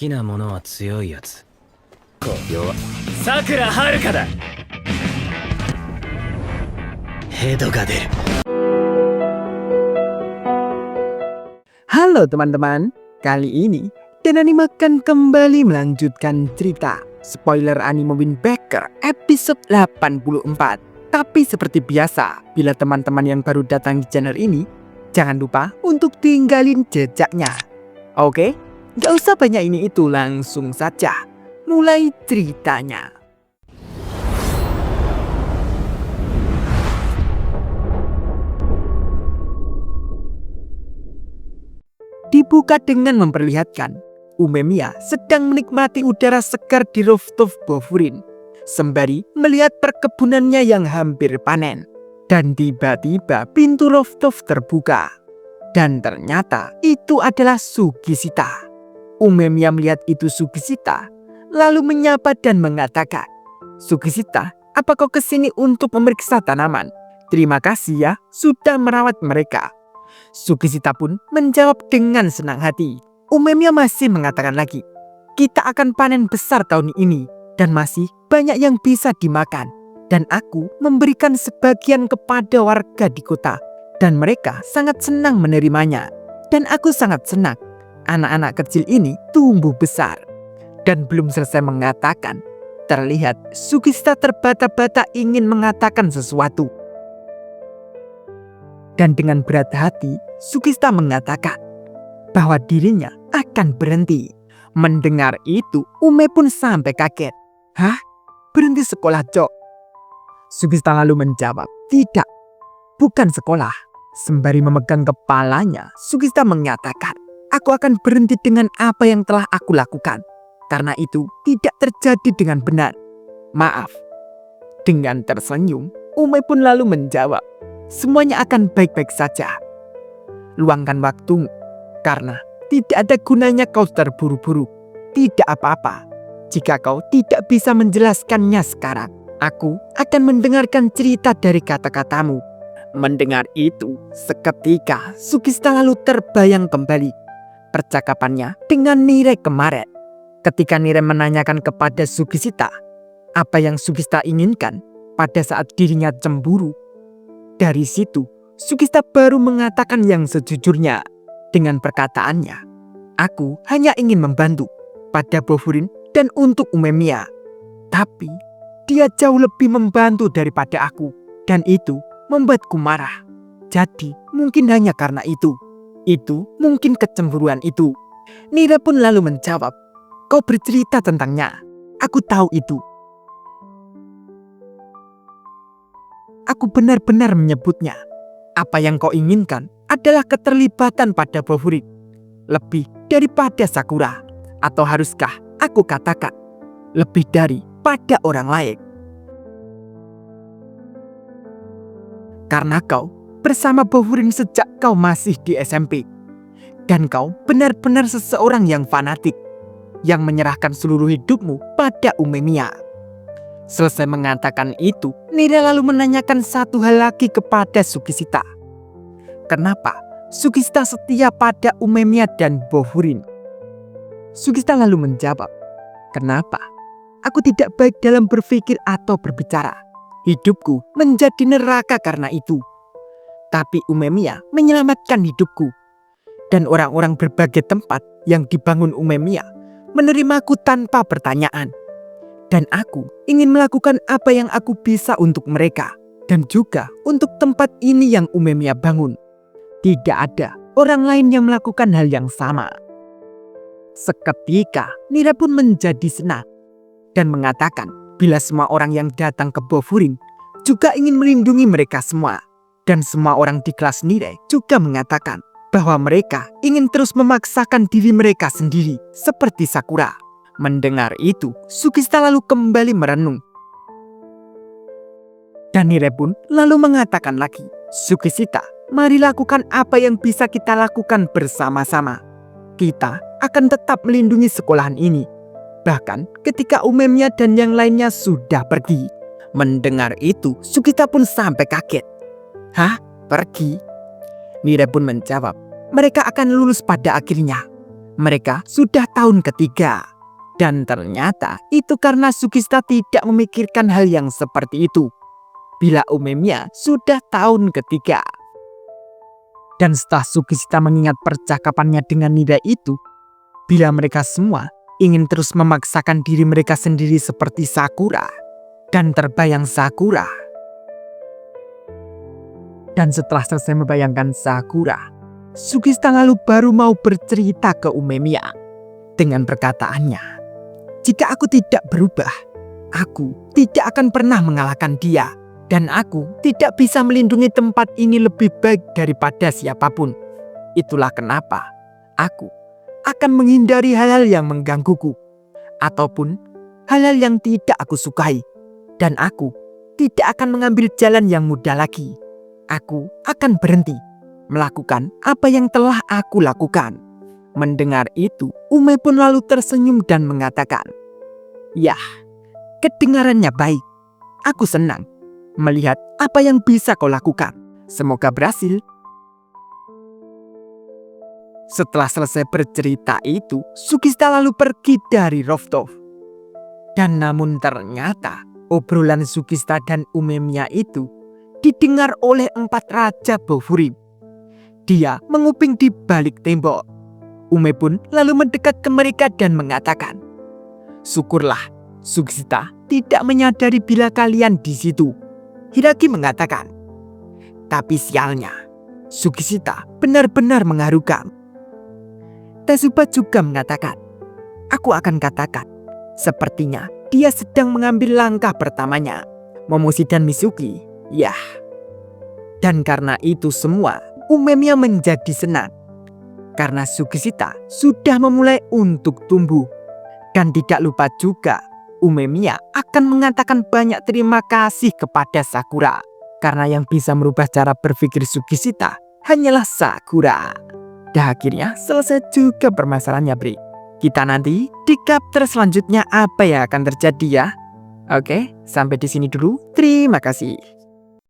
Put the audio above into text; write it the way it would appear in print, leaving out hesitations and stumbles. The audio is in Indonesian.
きなものは強いやつ。弱。さくらはるかだ。ヘドが出る。 Halo teman-teman, kali ini Dan Anime akan kembali melanjutkan cerita spoiler anime Wind Waker episode 84. Tapi seperti biasa, bila teman-teman yang baru datang di channel ini, jangan lupa untuk tinggalin jejaknya. Oke, gak usah banyak ini itu, langsung saja mulai ceritanya. Dibuka dengan memperlihatkan Umemiya sedang menikmati udara segar di rooftop Bofurin sembari melihat perkebunannya yang hampir panen. Dan tiba-tiba pintu rooftop terbuka. Dan ternyata itu adalah Sugishita. Umemiya melihat itu Sugishita, lalu menyapa dan mengatakan, "Sugishita, apa kau kesini untuk memeriksa tanaman? Terima kasih ya, sudah merawat mereka." Sugishita pun menjawab dengan senang hati. Umemiya masih mengatakan lagi, "Kita akan panen besar tahun ini dan masih banyak yang bisa dimakan. Dan aku memberikan sebagian kepada warga di kota dan mereka sangat senang menerimanya. Dan aku sangat senang anak-anak kecil ini tumbuh besar." Dan belum selesai mengatakan, terlihat Sugishita terbata-bata ingin mengatakan sesuatu. Dan dengan berat hati, Sugishita mengatakan bahwa dirinya akan berhenti. Mendengar itu, Ume pun sampai kaget. "Hah? Berhenti sekolah, Cok?" Sugishita lalu menjawab, "Tidak, bukan sekolah." Sembari memegang kepalanya, Sugishita mengatakan, "Aku akan berhenti dengan apa yang telah aku lakukan. Karena itu tidak terjadi dengan benar. Maaf." Dengan tersenyum, Ume pun lalu menjawab, "Semuanya akan baik-baik saja. Luangkan waktumu, karena tidak ada gunanya kau terburu-buru. Tidak apa-apa jika kau tidak bisa menjelaskannya sekarang. Aku akan mendengarkan cerita dari kata-katamu." Mendengar itu, seketika Sugishita lalu terbayang kembali percakapannya dengan Nire kemarin. Ketika Nire menanyakan kepada Sugishita apa yang Sugishita inginkan pada saat dirinya cemburu. Dari situ, Sugishita baru mengatakan yang sejujurnya dengan perkataannya, "Aku hanya ingin membantu pada Bofurin dan untuk Umemiya. Tapi dia jauh lebih membantu daripada aku dan itu membuatku marah. Jadi mungkin hanya karena itu mungkin kecemburuan itu." Nira pun lalu menjawab, "Kau bercerita tentangnya. Aku tahu itu. Aku benar-benar menyebutnya. Apa yang kau inginkan adalah keterlibatan pada Bofurin lebih daripada Sakura. Atau haruskah aku katakan lebih daripada orang lain? Karena kau bersama Bofurin sejak kau masih di SMP. Dan kau benar-benar seseorang yang fanatik, yang menyerahkan seluruh hidupmu pada Umemiya." Selesai mengatakan itu, Nira lalu menanyakan satu hal lagi kepada Sugishita. Kenapa Sugishita setia pada Umemiya dan Bofurin? Sugishita lalu menjawab, "Kenapa? Aku tidak baik dalam berpikir atau berbicara. Hidupku menjadi neraka karena itu. Tapi Umemiya menyelamatkan hidupku. Dan orang-orang berbagai tempat yang dibangun Umemiya menerimaku tanpa pertanyaan. Dan aku ingin melakukan apa yang aku bisa untuk mereka. Dan juga untuk tempat ini yang Umemiya bangun. Tidak ada orang lain yang melakukan hal yang sama." Seketika Nira pun menjadi senang dan mengatakan bila semua orang yang datang ke Bofurin juga ingin melindungi mereka semua. Dan semua orang di kelas Nire juga mengatakan bahwa mereka ingin terus memaksakan diri mereka sendiri seperti Sakura. Mendengar itu, Sugishita lalu kembali merenung. Dan Nire pun lalu mengatakan lagi, "Sugishita, mari lakukan apa yang bisa kita lakukan bersama-sama. Kita akan tetap melindungi sekolahan ini. Bahkan ketika Umemiya dan yang lainnya sudah pergi." Mendengar itu, Sugishita pun sampai kaget. "Hah? Pergi?" Nire pun menjawab, "Mereka akan lulus pada akhirnya. Mereka sudah tahun ketiga. Dan ternyata itu karena Sugista tidak memikirkan hal yang seperti itu. Bila Umemiya sudah tahun ketiga. Dan setelah Sugista mengingat percakapannya dengan Nida itu, bila mereka semua ingin terus memaksakan diri mereka sendiri seperti Sakura, dan terbayang Sakura. Dan setelah selesai membayangkan Sakura, Sugista lalu baru mau bercerita ke Umemiya dengan perkataannya, "Jika aku tidak berubah, aku tidak akan pernah mengalahkan dia. Dan aku tidak bisa melindungi tempat ini lebih baik daripada siapapun. Itulah kenapa aku akan menghindari hal-hal yang menggangguku. Ataupun hal-hal yang tidak aku sukai. Dan aku tidak akan mengambil jalan yang mudah lagi. Aku akan berhenti melakukan apa yang telah aku lakukan." Mendengar itu, Ume pun lalu tersenyum dan mengatakan, "Yah, kedengarannya baik. Aku senang melihat apa yang bisa kau lakukan. Semoga berhasil." Setelah selesai bercerita itu, Sugista lalu pergi dari rooftop. Dan namun ternyata obrolan Sugista dan Umemiya itu didengar oleh 4 raja Bofuri. Dia menguping di balik tembok. Ume pun lalu mendekat ke mereka dan mengatakan, "Syukurlah Sugista tidak menyadari bila kalian di situ." Hiraki mengatakan, "Tapi sialnya, Sugista benar-benar mengharukan." Tetsuba juga mengatakan, "Aku akan katakan, sepertinya dia sedang mengambil langkah pertamanya. Momoshi dan Mizuki, yah." Dan karena itu semua, Umemiya menjadi senang. Karena Sugista sudah memulai untuk tumbuh. Dan tidak lupa juga, Umemiya akan mengatakan banyak terima kasih kepada Sakura. Karena yang bisa merubah cara berpikir Sugista hanyalah Sakura. Dan akhirnya selesai juga permasalahannya, Bri. Kita nanti di chapter selanjutnya apa yang akan terjadi ya. Oke, sampai di sini dulu. Terima kasih.